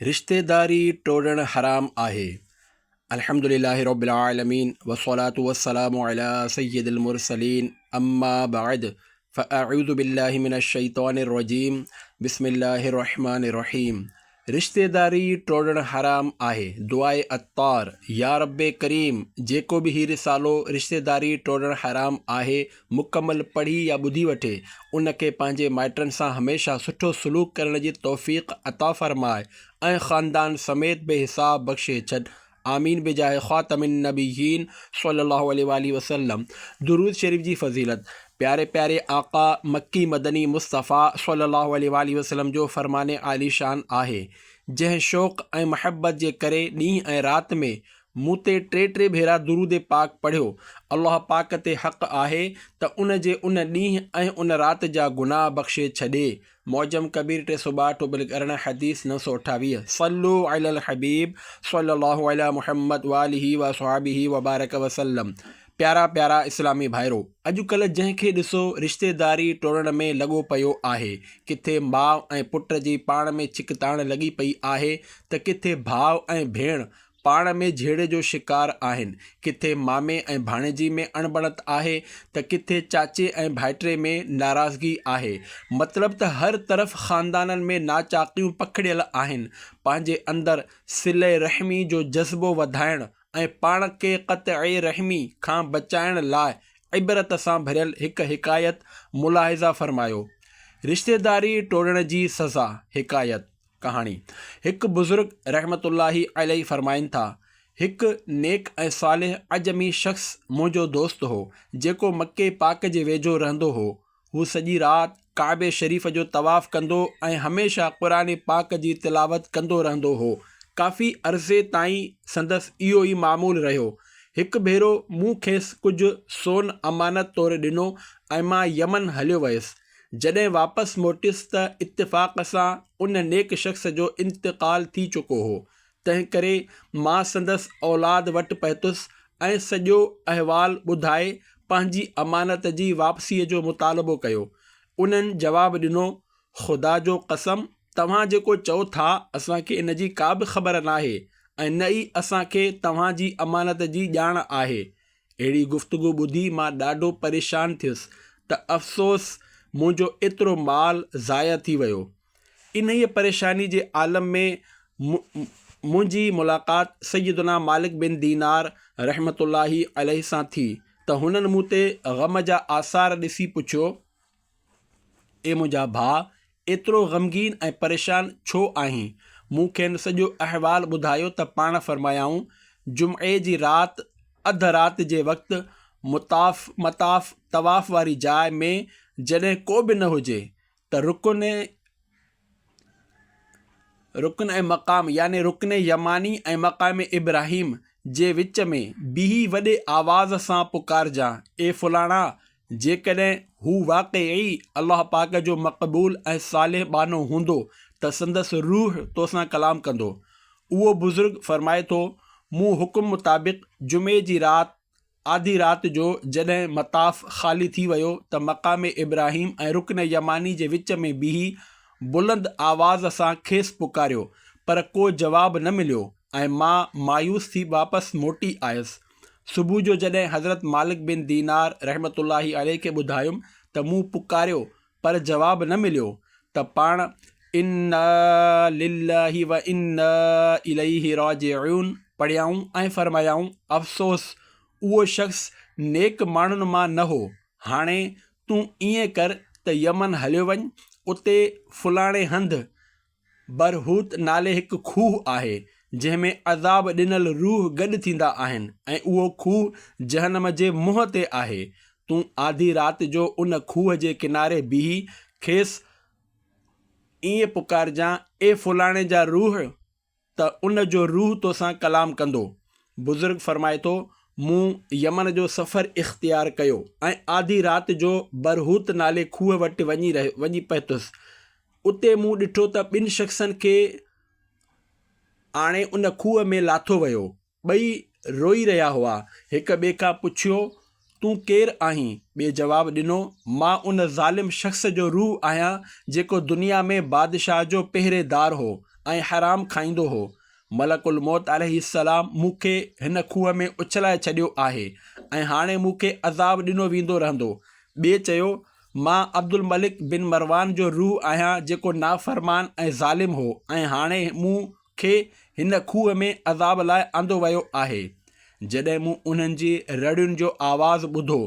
रिश्तेदारी टोड़ण हराम आहे। अल्हम्दुलिल्लाहि रब्बिल आलमीन वस्सलातु वस्सलामु अला सय्यिदिल मुरसलीन अम्मा बअद फ़अऊज़ु बिल्लाहि मिनश शैतानिर रजीम बिस्मिल्लाहिर रहमानिर रहीम। रिश्तेदारी टोड़ण हराम आहे। दुआए अत्तार या रब्बे करीम जेको भी ही रिसालो रिश्तेदारी टोड़ण हराम आहे मुकम्मल पढ़ी या ॿुधी वठे उनके पंहिंजे माइटनि सां हमेशा सुठो सलूक करण जी तौफ़ीक़ अता फ़रमाए ऐं ख़ानदान समेत बेहिसाब बख़्शे छॾ। आमीन बिजाए ख़ातमिन नबिय्यीन सल्लल्लाहु अलैहि वसल्लम। दुरूद शरीफ जी फ़ज़ीलत। प्यारे प्यारे आका मक्की मदनी मुस्तफ़ा सल्लल्लाहु अलैहि वसल्लम जो फ़रमाने आलीशान आहे, जंहिं शौक़ ऐं महबत जे करे ॾींहुं ऐं राति में मूं ते टे भेरा दुरूद पाक पढ़ियो। अल्लाह पाक ते हक़ आहे त उन जे उन ॾींहुं ऐं उन राति जा गुनाह बख़्शे छॾे। मौजम कबीर 362 बिलकरण हदीस 928। सल्लु अलल हबीब सल्लल्लाहु अला मुहम्मद वालिही व सहाबिही व बारक वसल्लम। प्यारा प्यारा इस्लामी भाइरो, अॼुकल्ह जंहिंखे ॾिसो रिश्तेदारी टोड़ण में लॻो पियो आहे। किथे माउ ऐं पुट जी पाण में चिकताण लॻी पई आहे त किथे भाउ ऐं भेण पाण में झेड़े जो शिकार आहिनि। किथे मामे ऐं भाणेजी में अणबणत आहे त किथे चाचे ऐं भाइटे में नाराज़गी आहे। मतिलबु त हर तरफ़ ख़ानदाननि में नाचाकियूं पखिड़ियल आहिनि। पंहिंजे अंदरि सिले रहमी जो जज़्बो वधाइण ऐं पाण खे क़त्अ रहमी खां बचाइण लाइ इबरत सां भरियल हिकु हिकायत मुलाहिज़ा फ़रमायो। रिश्तेदारी टोड़ण जी सज़ा। हिकायत कहाणी। हिकु बुज़ुर्ग रहमतुल्लाहि अलैहि फ़रमाइनि था, हिकु नेक ऐं सालिह अजमी शख़्स मुंहिंजो दोस्त हो जेको मके पाक जे वेझो रहंदो हो। हू सॼी राति काबे शरीफ़ जो तवाफ़ कंदो ऐं हमेशह क़ुरान पाक जी तिलावत कंदो रहंदो हो। काफ़ी अरसे ताईं संदसि इहो ई मामूल रहियो। हिकु भेरो मूं खेसि कुझु सोन अमानत तौरु ॾिनो ऐं मां यमन हलियो वियुसि। जॾहिं वापसि मोटियुसि त इत्तिफ़ाक़ सां उन नेक शख़्स जो इंतिक़ाल थी चुको हो। तंहिं करे मां संदसि औलाद वटि पहुतुसि ऐं सॼो अहवाल ॿुधाए पंहिंजी अमानत जी वापसीअ जो मुतालबो कयो। उन्हनि जवाबु ॾिनो, ख़ुदा जो कसम, तव्हां जेको चओ था असांखे इन जी का बि ख़बर नाहे ऐं न ई असांखे तव्हांजी अमानत जी ॼाण आहे। अहिड़ी गुफ़्तगू ॿुधी मां ॾाढो परेशान थियुसि त अफ़सोस मुंहिंजो एतिरो माल ज़ाया थी वियो। इन ई परेशानी जे आलम में मुंहिंजी मुलाक़ात सैयदना मालिक बिन दीनार रहमतुल्लाहि अलैहि सां थी त हुननि मूं ते ग़म जा आसार ॾिसी पुछियो, ए मुंहिंजा भाउ, एतिरो ग़मगीन ऐं परेशान छो आहीं? मूं खेनि सॼो अहवाल ॿुधायो त पाण फ़रमायाऊं, जुम्ए जी राति अधु राति जे वक़्तु मताफ़ तवाफ़ वारी जाइ में जॾहिं को बि न हुजे त रुकन ऐं मक़ाम यानी रुकन यमानी ऐं मक़ाम इब्राहिम जे विच में बीही वॾे आवाज़ सां पुकारजां, ए फुलाणा। जेकॾहिं हू वाक़ई अल्लाह पाक जो मक़बूल ऐं सालिह बानो हूंदो त संदसि रूह तोसां कलाम कंदो। उहो बुज़ुर्ग फ़रमाए थो, मूं हुकुम मुताबिक़ जुमे जी राति आधी राति जो जॾहिं मताफ़ ख़ाली थी वियो त मक़ाम इब्राहिम ऐं रुकन यमानी जे विच में बीही बुलंद आवाज़ सां खेसि पुकारियो, पर को जवाबु न मिलियो ऐं मां मायूस थी वापसि मोटी आयुसि। सुबुह जो जॾहिं हज़रत मालिक बिन दीनार रहमतुल्लाहि अलैहि खे ॿुधायुमि त मूं पुकारियो पर जवाबु न मिलियो त पाण इन्ना लिल्लाहि व इन्ना इलैहि राजिऊन पढ़ियाऊं ऐं फ़रमायाऊं, अफ़सोस उहो शख़्स नेक माण्हुनि मां न हो। हाणे तूं ईअं कर त यमन हलियो वञ। उते फुलाणे हंधि बरहूत नाले हिकु खूह आहे जंहिंमें अज़ाब ॾिनल रूह गॾु थींदा आहिनि ऐं उहो खूह जहनम जे मुंहं ते आहे। तूं आधी राति जो उन खूह जे किनारे बीही खेसि ईअं पुकारजां, ए फुलाणे जा रूह, त उन जो रूह तोसां कलाम कंदो। बुज़ुर्ग फ़रमाए थो, मूं यमन जो सफ़र इख़्तियार कयो ऐं आधी राति जो बरहूत नाले खूह वटि वञी पहुतुसि। उते मूं ॾिठो त ॿिनि शख़्सनि खे आणे उन खूह में लाथो वियो। ॿई रोई रहिया हुआ। हिक ॿिए खां पुछियो, तूं केरु आहीं? ॿिए जवाबु ॾिनो, मां उन ज़ालिम शख़्स जो रूह आहियां जेको दुनिया में बादशाह जो पहिरेदार हो ऐं हराम खाईंदो हो। मलकुल मौत अलैहिस्सलाम मूंखे हिन खूह में उछलाए छॾियो आहे ऐं हाणे मूंखे अज़ाब ॾिनो वेंदो रहंदो। ॿिए चयो, मां अब्दुल मलिक बिन मरवान जो रूह आहियां जेको नाफ़रमान ऐं ज़ालिम हो ऐं हाणे मूंखे हिन खूह में अज़ाब लाइ आंदो वियो आहे। जॾहिं मूं उन्हनि जी रड़ियुनि जो आवाज़ु ॿुधो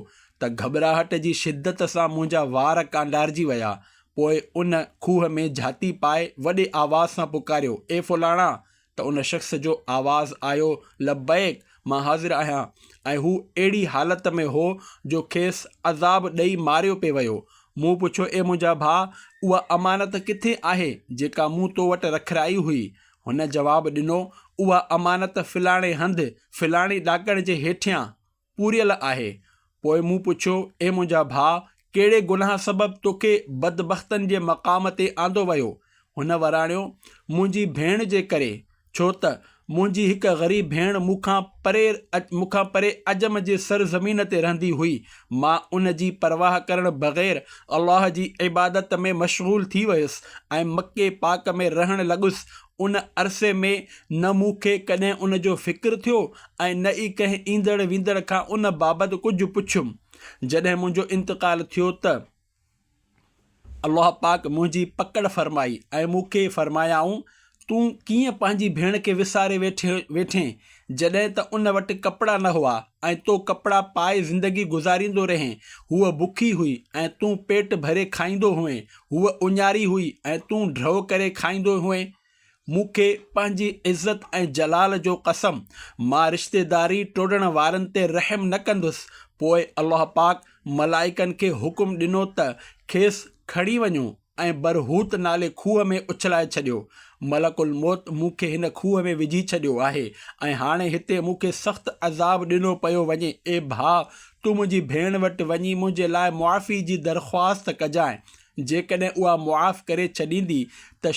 त घबराहट जी शिदत सां मुंहिंजा वार कांडारजी विया। पोइ उन खूह में झाती पाए वॾे आवाज़ सां पुकारियो, ए फुलाणा। त उन शख़्स जो आवाज़ु आयो, लब्बैक, मां हाज़िर आहियां। ऐं हू अहिड़ी हालत में हो जो खेसि अज़ाब ॾेई मारियो पिए वियो। मूं पुछियो, ए मुंहिंजा भाउ, उहा अमानत किथे आहे जेका मूं तो वटि रखराई हुई? हुन जवाबु ॾिनो, उहा अमानत फिलाणे हंधि फिलाणी ॾाकण जे हेठियां पूरियल आहे। पोइ मूं पुछियो, ए मुंहिंजा भाउ, कहिड़े गुनाह सबबि तोखे बदबख़्तनि जे मक़ाम ते आंदो वियो? हुन वराणियो, मुंहिंजी भेण जे करे, छो त मुंहिंजी हिकु ग़रीब भेण मूंखां परे अजम जे सरज़मीन ते रहंदी हुई। मां उन जी परवाह करण बग़ैर अल्लाह जी इबादत में मशग़ूल थी वियुसि ऐं मके पाक में रहणु लॻुसि। उन अरसे में न मूंखे कॾहिं उन जो फ़िक्रु थियो ऐं न ई कंहिं ईंदड़ वींदड़ खां उन बाबति कुझु पुछियुमि। जॾहिं मुंहिंजो इंतक़ालु थियो त अल्लाह पाक मुंहिंजी पकड़ फ़रमाई ऐं मूंखे फ़रमायाऊं, तूं कीअं पंहिंजी भेण खे विसारे वेठें जॾहिं त उन वटि कपिड़ा न हुआ ऐं तो कपिड़ा पाए ज़िंदगी गुज़ारींदो रहें। हूअ बुखी हुई ऐं तूं पेट भरे खाईंदो हुएं। हूअ उञारी हुई ऐं तूं ड्रव करे खाईंदो हुएं। मूंखे पंहिंजी इज़त ऐं जलाल जो कसम, मां रिश्तेदारी टोड़ण वारनि ते रहम न कंदुसि। पोइ अल्लाह पाक मलाइकनि खे हुकुम ॾिनो त खेसि खणी वञो ऐं बरहूत नाले खूह में उछलाए छॾियो। मलकुल मौत मूंखे हिन खूह में विझी छॾियो आहे ऐं हाणे हिते मूंखे सख़्तु अज़ाब ॾिनो पियो वञे। ए भाउ, तूं मुंहिंजी भेण वटि वञी मुंहिंजे लाइ मुआफ़ी जी दरख़्वास्त कजांइ। जेकॾहिं उहा मुआफ़ करे छॾींदी त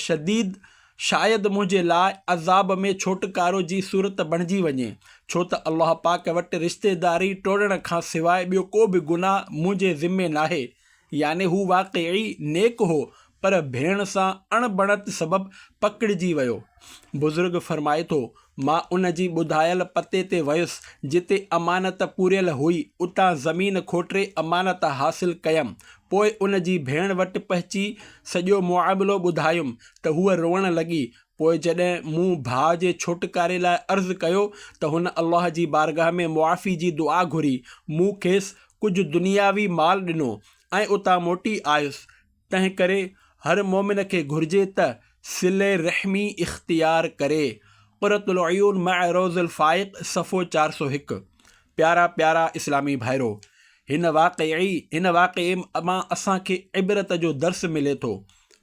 शायदि मुंहिंजे लाइ अज़ाब में छोटकारो जी सूरत बणिजी वञे, छो त अल्लाह पाक वटि रिश्तेदारी टोड़ण खां सवाइ ॿियो को बि गुनाह मुंहिंजे ज़िम्मे नाहे। याने हू वाक़ई नेक हो पर भेण सां अणबणत सबबि पकड़िजी वियो। बुज़ुर्ग फरमाए थो, मां उन जी ॿुधायल पते ते वियुसि जिते अमानत पूरियल हुई। उतां ज़मीन खोटरे अमानत हासिल कयमि। पोइ उन जी भेण वटि पहुची सॼो मुआमिलो ॿुधायुमि त हूअ रोअण लॻी। पोइ जॾहिं मूं भाउ जे छोटकारे लाइ अर्ज़ु कयो त हुन अल्लाह जी बारगाह में मुआफ़ी जी दुआ घुरी। मूं खेसि कुझु दुनियावी माल ॾिनो ऐं उतां मोटी आयुसि। तंहिं करे हर मोमिन खे घुरिजे त सिले रहमी इख़्तियार करे। क़ुरतुल अयून मअ रोज़ुल फ़ाइक़, सफ़ो 401। प्यारा प्यारा इस्लामी भाइरो, हिन वाक़े मां असांखे इबरत जो दर्स मिले थो।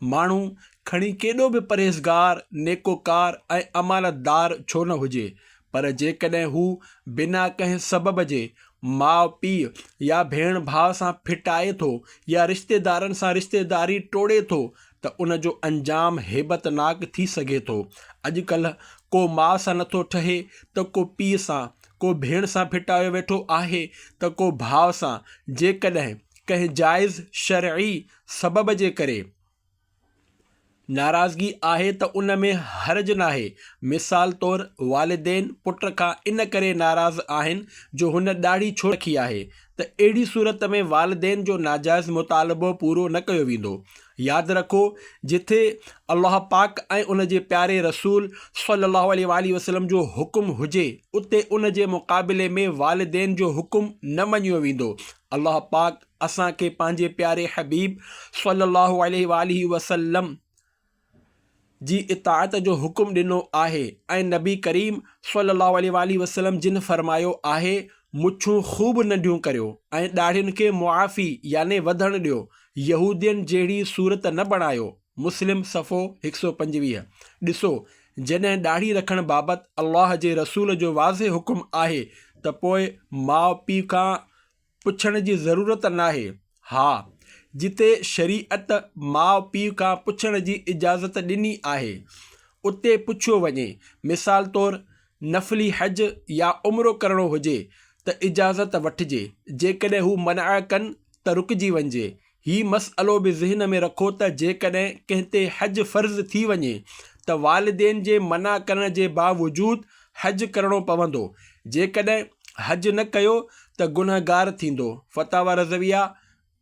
माण्हू खणी केॾो बि परहेज़गार, नेकोकार ऐं अमानतदार छो न हुजे, पर जेकॾहिं हू बिना कंहिं सबब जे माउ पीउ या भेण भाउ सां फिटाए थो या रिश्तेदारनि सां रिश्तेदारी टोड़े थो त उन जो अंजाम हेबतनाक थी सघे थो। अॼुकल्ह को माउ सां नथो ठहे त को पीउ सां, को भेण सां फिटायो वेठो आहे त को भाउ सां। जेकॾहिं कंहिं जाइज़ शरई सबब जे करे नाराज़गी आहे त उन में हर्ज नाहे। मिसाल तौरु वालिदेन पुट खां इन करे नाराज़ आहिनि जो हुन ॾाढ़ी छो रखी आहे त अहिड़ी सूरत में वालिदेन जो नाजाइज़ मुतालबो पूरो न कयो वेंदो। यादि रखो, जिथे अल्लाह पाक ऐं उन जे प्यारे रसूल सल्लल्लाहु अलैहि वसल्लम जो हुकुम हुजे उते उन जे मुक़ाबिले में वालिदेन जो हुकुम न मञियो वेंदो। अल्लाह पाक असांखे पंहिंजे प्यारे हबीब सल्लल्लाहु अलैहि वसल्लम जी इताअत जो हुकुम ॾिनो आहे ऐं नबी करीम सल्लल्लाहु अलैहि वसल्लम जिन फरमायो आहे, मुछूं ख़ूब नंढियूं करियो ऐं ॾाढ़ियुनि खे मुआफ़ी याने वधणु ॾियो। यहूदियुनि जहिड़ी सूरत न बणायो। मुस्लिम सफ़ो 125। ॾिसो, जॾहिं ॾाढ़ी रखण बाबति अल्लाह जे रसूल जो वाज़े हुकुम आहे त पोइ माउ पीउ खां पुछण जी ज़रूरत नाहे। हा, जिते शरीअत माउ पीउ खां पुछण जी इजाज़त ॾिनी आहे उते पुछियो वञे। मिसाल तौरु नफ़ली हज या उमिरो करणो हुजे त इजाज़त वठिजे। जेकॾहिं हू मना कनि त रुकिजी वञिजे। हीउ मसइलो बि ज़हन में रखो त जेकॾहिं कंहिं ते हज फ़र्ज़ थी वञे त वालिदेन जे मना करण जे बावजूदु हज करणो पवंदो। जेकॾहिं हज न कयो त गुनहगार थींदो। फतावा रज़विया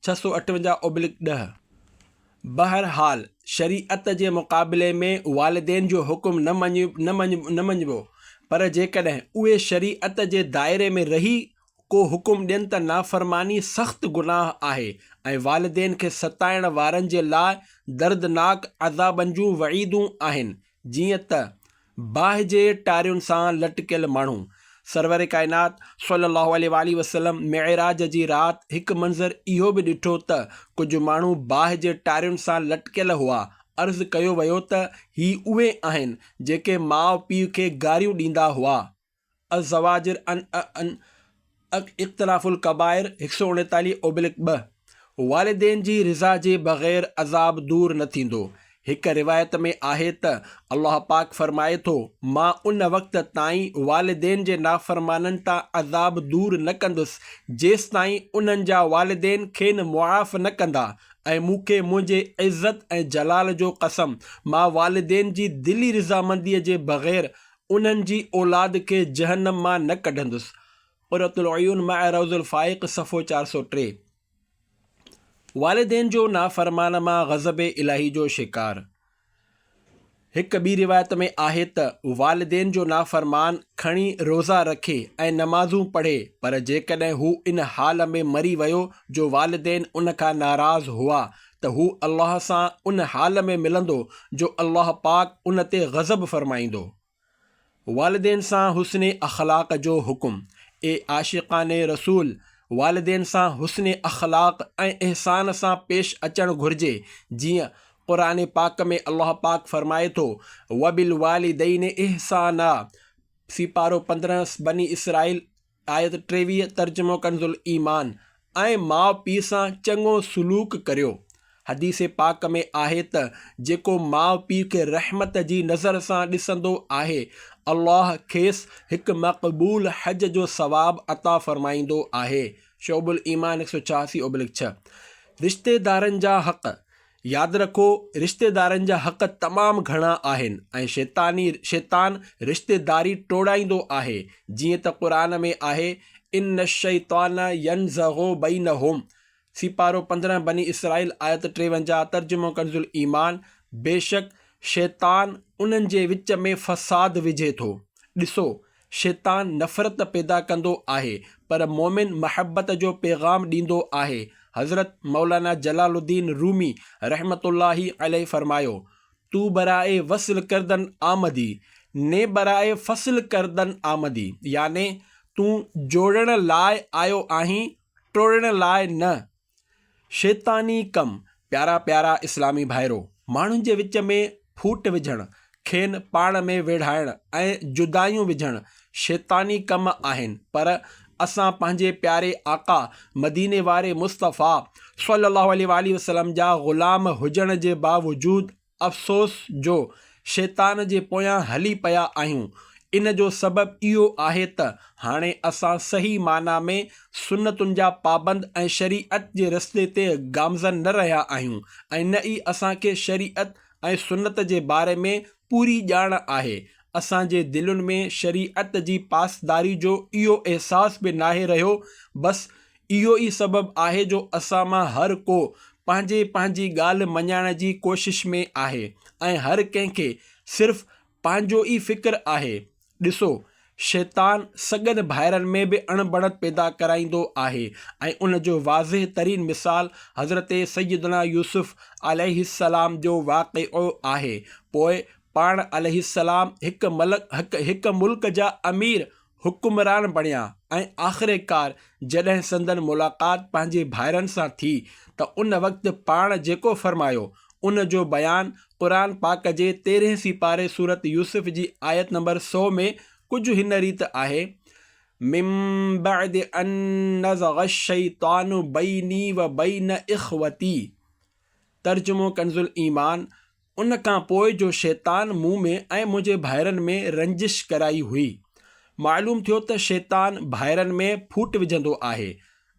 658/10। बहरहाल शरीअत जे मुक़ाबले में वालिदेन जो हुकुम न मञिबो, पर जेकॾहिं उहे शरीअत जे दाइरे में रही को हुकुम ॾियनि त नाफ़रमानी सख़्तु गुनाह आहे ऐं वालिदेन खे सताइण वारनि जे लाइ दर्दनाक अज़ाबनि जूं वईदूं आहिनि, जीअं त बाहि जे टारियुनि सां लटकियल माण्हू। सरवर काइनात सल्लल्लाहु अलैहि वसल्लम मेराज जी राति हिकु मंज़र इहो बि ॾिठो त कुझु माण्हू बाहि जे टारियुनि सां लटकियल हुआ। अर्ज़ु कयो वियो त ही उहे आहिनि जेके माउ पीउ खे गारियूं ॾींदा हुआ। अज़वाजिर इख़्तिलाफ़ुल कबाइर 139/2। वालिदेन जी रिज़ा जे बग़ैर अज़ाब दूर न थींदो। हिकु रिवायत में आहे त अल्लाह पाक फरमाए थो, मां उन वक़्त ताईं वालिदेन जे नाफ़रमाननि तां अज़ाब दूर न कंदुसि जेसि ताईं उन्हनि जा वालिदेन खेनि मुआफ़ न कंदा। ऐं मूंखे मुंहिंजे इज़्ज़त ऐं जलाल जो कसम, मां वालिदेन जी दिली रिज़ामंदीअ जे बग़ैर उन्हनि जी औलाद खे जहन्नम मां न कढंदुसि। क़ुर्रतुल अयून मां रौज़ुल फ़ाइक़ सफ़ो 403। वालिदेन जो नाफ़रमान मां ग़ज़ब इलाही जो शिकार। हिकु ॿी रिवायत में आहे त वालिदेन जो नाफ़रमान खणी रोज़ा रखे ऐं नमाज़ूं पढ़े, पर जेकॾहिं हू इन हाल में मरी वियो जो वालिदेन उन खां नाराज़ हुआ त हू अल्लाह सां उन हाल में मिलंदो जो अल्लाह पाक उन ते ग़ज़ब फ़रमाईंदो। वालिदेन सां हुस्न अख़लाक़ जो हुकुम। ए आशिक़ाने रसूल, वालिदेन सां हुस्न अख़लाक़ ऐं इहसान सां पेश अचणु घुरिजे, जीअं क़ुरान पाक में अल्लाह पाक फरमाए थो, वबिल वालिदैन इहसाना। सिपारो 15 बनी इसराइल आयत 23 तर्जुमो कंज़ुल ईमान। ऐं माउ पीउ सां चङो सलूक करियो। हदीस पाक में आहे त जेको माउ पीउ खे रहमत जी नज़र सां ॾिसंदो आहे, अल्लाह खेसि हिकु मक़बूल हज जो सवाब अता फ़रमाईंदो आहे। शोबुल ईमान 186/6। रिश्तेदारनि जा हक़। यादि रखो, रिश्तेदारनि जा हक़ तमामु घणा आहिनि ऐं शैतान रिश्तेदारी टोड़ाईंदो आहे, जीअं त क़ुरान में आहे, इन्न शैतान यनज़ग़ु बैनहुम। सिपारो 15 बनी इसराइल आयत 53 तर्जुमो कंज़ुल ईमान। बेशक शैतान उन्हनि जे विच में फ़साद विझे थो। ॾिसो, शैतान नफ़रत पैदा कंदो आहे, पर मोमिन महबत जो पैगाम ॾींदो आहे। हज़रत मौलाना जलालुद्दीन रूमी रहमतुल्लाही अलैहि फरमायो, तू बराए वसल करदन आमदी ने बराए फ़सल करदन आमदी, याने तूं जोड़ण लाइ आयो आहीं, टोड़ण लाइ न। शैतानी कम। प्यारा प्यारा इस्लामी भाइरो, माण्हुनि जे विच में फूट विझणु, खेनि पाण में विढ़ाइणु ऐं जुदायूं विझणु शैतानी कम आहिनि, पर असां पंहिंजे प्यारे आका मदीने वारे मुस्तफ़ा सल्लल्लाहु अलैहि वसल्लम जा ग़ुलाम हुजण जे बावजूदु अफ़सोस जो शैतान जे पोयां हली पिया आहियूं। इन जो सबबु इहो आहे त हाणे असां सही माना में सुन्नतुनि जा पाबंद ऐं शरीअत जे रस्ते ते गामज़न न रहिया आहियूं ऐं न ई असांखे शरीअत ऐं सुन्नत जे बारे में पूरी ॼाण आहे। असांजे दिलुनि में शरीअत जी पासदारी जो इहो अहसास बि नाहे रहियो। बसि इहो ई सबबु आहे जो असां मां हर को पंहिंजी ॻाल्हि मञाइण जी कोशिश में आहे ऐं हर कंहिंखे सिर्फ़ु पंहिंजो ई फ़िक्र आहे। ॾिसो, शैतान सॻनि भाइरनि में बि अणबणत पैदा कराईंदो आहे ऐं उन जो वाज़िह तरीन मिसाल हज़रत सैयदना यूसुफ़ अलैहिस्सलाम जो वाक़िओ आहे। पोइ पाण अलैहिस्सलाम हिकु मुल्क जा अमीर हुकुमरान बणिया ऐं आख़िरकार जॾहिं संदन मुलाक़ात पंहिंजे भाइरनि सां थी त उन वक़्तु पाण जेको फ़रमायो उन जो बयानु क़ुरान पाक जे 13 सिपारे सूरत यूसुफ़ जी आयत नंबर 100 में कुझु हिन रीति आहे, मिन बअदि अन नज़ग़ शैतानु बैनी व बैन इख़्वती। तर्जुमो कंज़ुल ईमान। उन खां पोइ जो शैतान मूं में ऐं मुंहिंजे भाइरनि में रंजिश कराई हुई। मालूम थियो त शैतान भाइरनि में फूट विझंदो आहे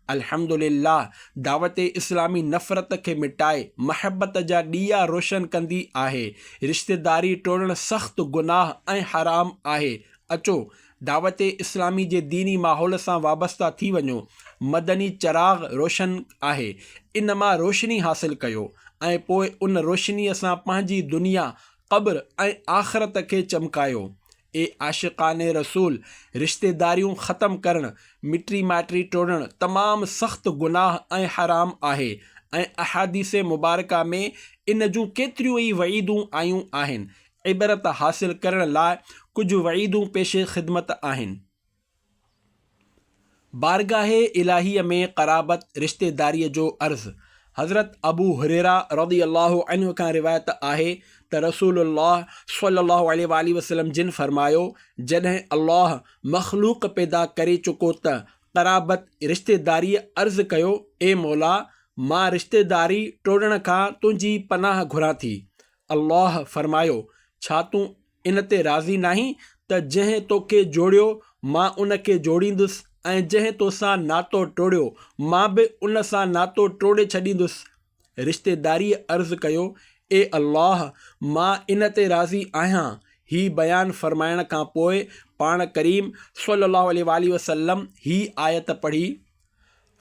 अल्हम्दुलिल्लाह, दावत इस्लामी नफ़रत खे मिटाए महबत जा ॾीया रोशन कंदी आहे। रिश्तेदारी टोड़णु सख़्तु गुनाह ऐं हराम आहे। अचो दावत इस्लामी जे दीनी माहौल सां वाबस्ता थी वञो। मदनी चराग़ रोशन आहे, इन मां रोशनी हासिल कयो ऐं पोइ उन रोशनीअ सां पंहिंजी दुनिया, क़ब्र ऐं आख़िरत खे चमकायो। ए आशिक़ाने रसूल, रिश्तेदारियूं ख़तमु करणु, मिटी माइटी टोड़णु तमामु सख़्तु गुनाह ऐं हराम आहे ऐं अहादीसे मुबारका में इन जूं केतिरियूं ई वईदूं आयूं आहिनि। इबरत हासिल करण लाइ कुझु वईदूं पेशे ख़िदमत आहिनि। बारगाहे इलाहीअ में क़राबत रिश्तेदारीअ जो अर्ज़। हज़रत अबू हुरैरा रज़ियल्लाहु अन्हु खां रिवायत आहे त रसूलुल्लाह सल्लल्लाहु अलैहि वसल्लम जिन फरमायो, जॾहिं अल्लाह मख़लूक़ पैदा करे चुको त क़राबत रिश्तेदारीअ अर्ज़ु कयो, ए मौला, मां रिश्तेदारी टोड़ण खां तुंहिंजी पनाह घुरां थी। अल्लाह फरमायो, छा तूं इन ते राज़ी नाहीं त जंहिं तोखे जोड़ियो मां उन खे जोड़ींदुसि ऐं जंहिं तोसां नातो टोड़ियो मां बि उन सां नातो टोड़े छॾींदुसि। रिश्तेदारीअ अर्ज़ु कयो, ए अल्लाह, मां इन ते राज़ी आहियां। ही बयानु फरमाइण खां पोइ पाण करीम सल्लल्लाहु अलैहि वसल्लम ही आयत पढ़ी,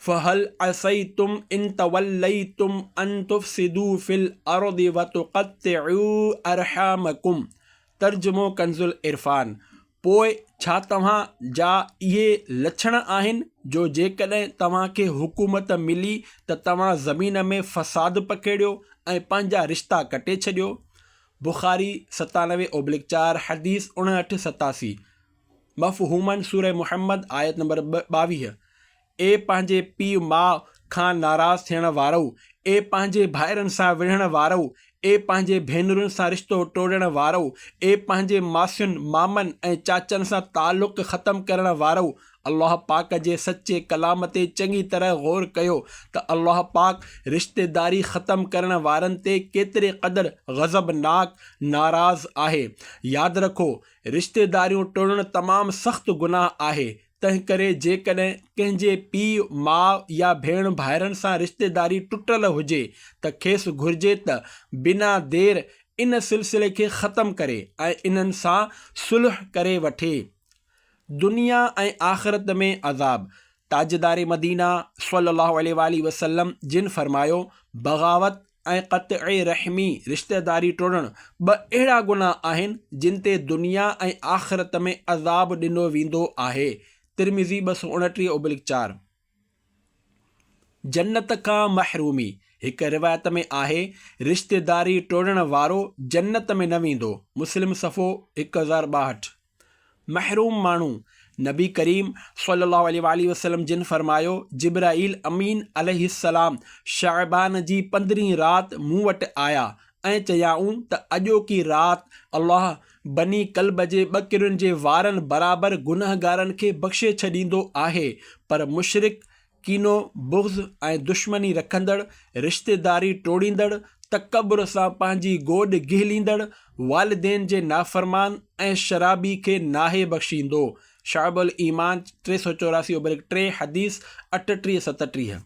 फ़हल असैतुम इन तवल्लैतुम अन तुफ़्सिदू फ़िल अर्दि व तुक़त्तिऊ अरहामकुम। तर्जुमो कंज़ुल इरफ़ान। पोइ छा तव्हां जा इहे लक्षण आहिनि जो जेकॾहिं तव्हांखे हुकूमत मिली त तव्हां ज़मीन में फ़साद पखेड़ियो ऐं पंहिंजा रिश्ता कटे छॾियो। बुख़ारी 97/4 हदीस 5987। मफ़हूमन सूरह मुहम्मद आयत नंबर 22। ए पंहिंजे पीउ माउ खां नाराज़ थियण वारो, ए पंहिंजे भाइरनि सां विढ़ण वारो, ए पंहिंजे भेनरुनि सां रिश्तो टोड़ण वारो, ए पंहिंजे मासियुनि, मामनि ऐं चाचनि सां ताल्लुक़ ख़तमु करण वारो, अल्लाह पाक जे सचे कलाम ते चङी तरह गौर कयो त अल्लाह पाक रिश्तेदारी ख़तमु करण वारनि ते केतिरे क़दुरु ग़ज़बनाक नाराज़ आहे। यादि रखो, रिश्तेदारियूं टोड़णु तमामु सख़्तु गुनाह आहे। तंहिं करे जेकॾहिं कंहिंजे पीउ माउ या भेण भाइरनि सां रिश्तेदारी टुटल हुजे त खेसि घुरिजे त बिना देर इन सिलसिले खे ख़तमु करे ऐं इन्हनि सां सुलह करे वठे। दुनिया ऐं आख़िरत में अज़ाब। ताजदारे मदीना सल्लल्लाहु अलैहि वसल्लम जिन फरमायो, बग़ावत ऐं क़त्अ रहमी रिश्तेदारी टोड़णु ॿ अहिड़ा गुनाह आहिनि जिन ते दुनिया ऐं आख़िरत में अज़ाब ॾिनो वेंदो आहे। तिरमिज़ी 229/4। जन्नत खां महरूमी। हिकु रिवायत में आहे, रिश्तेदारी टोड़ण वारो जन्नत में न वेंदो। मुस्लिम सफ़ो 1062। महरूम माण्हू। नबी करीम सल्लल्लाहु अलैहि वसल्लम जिन फरमायो, जिब्राईल अमीन अलैहिस्सलाम शाबान जी 15वीं राति मूं वटि आया ऐं चयाऊं त अॼोकी राति अल्लाह बनी कल्ब जे ॿकिरियुनि जे वारनि बराबरि गुनहगारनि खे बख़्शे छॾींदो आहे, पर मुशरिक, कीनो, बुग़्ज़ ऐं दुश्मनी रखंदड़, रिश्तेदारी टोड़ींदड़, तकब्बुर सां पंहिंजी गोॾ गिहलींदड़, वालिदैन जे नाफ़रमान ऐं शराबी खे नाहे बख़्शींदो। शाअबुल ईमान 384/3 हदीस 38-37।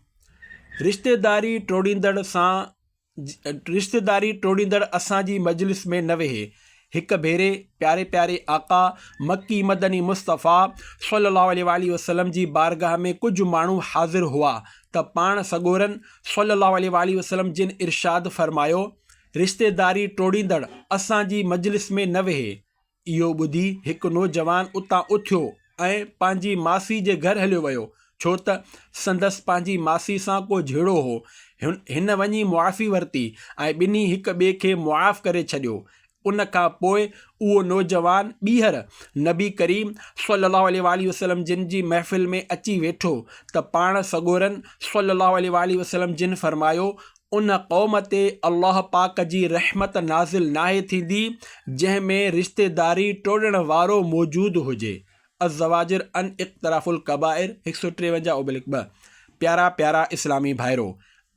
रिश्तेदारी टोड़ींदड़ असांजी मजलिस में न वेहे। हिकु भेरे प्यारे प्यारे आका मक्की मदनी मुस्तफ़ा सल्लल्लाहु अलैहि वसल्लम जी बारगाह में कुझु माण्हू हाज़िर हुआ त पाण सॻोरन सल्लल्लाहु अलैहि वसल्लम जिन इरशाद फरमायो, रिश्तेदारी टोड़ींदड़ असांजी मजलिस में न वेहे। इहो ॿुधी हिकु नौजवान उतां उथियो ऐं पंहिंजी मासी जे घर हलियो वियो, छो त संदसि पंहिंजी मासी सां को झेड़ो हो। हिन वञी मुआफ़ी वरिती ऐं ॿिन्ही हिक ॿिए खे मुआफ़ करे छॾियो। उन खां पोइ उहो नौजवान ॿीहर नबी करीम सल्लल्लाहु अलैहि वसल्लम जिन जी महफ़िल में अची वेठो त पाण सॻोरन सल्लल्लाहु अलैहि वसल्लम जिन फरमायो, उन क़ौम ते अल्लाह पाक जी रहमत नाज़िल नाहे थींदी जंहिं में रिश्तेदारी टोड़ण वारो मौजूदु हुजे। अज़वाजिर अन इक़्तिराफ़ुल कबाइर 153/2। प्यारा प्यारा इस्लामी भाइरो,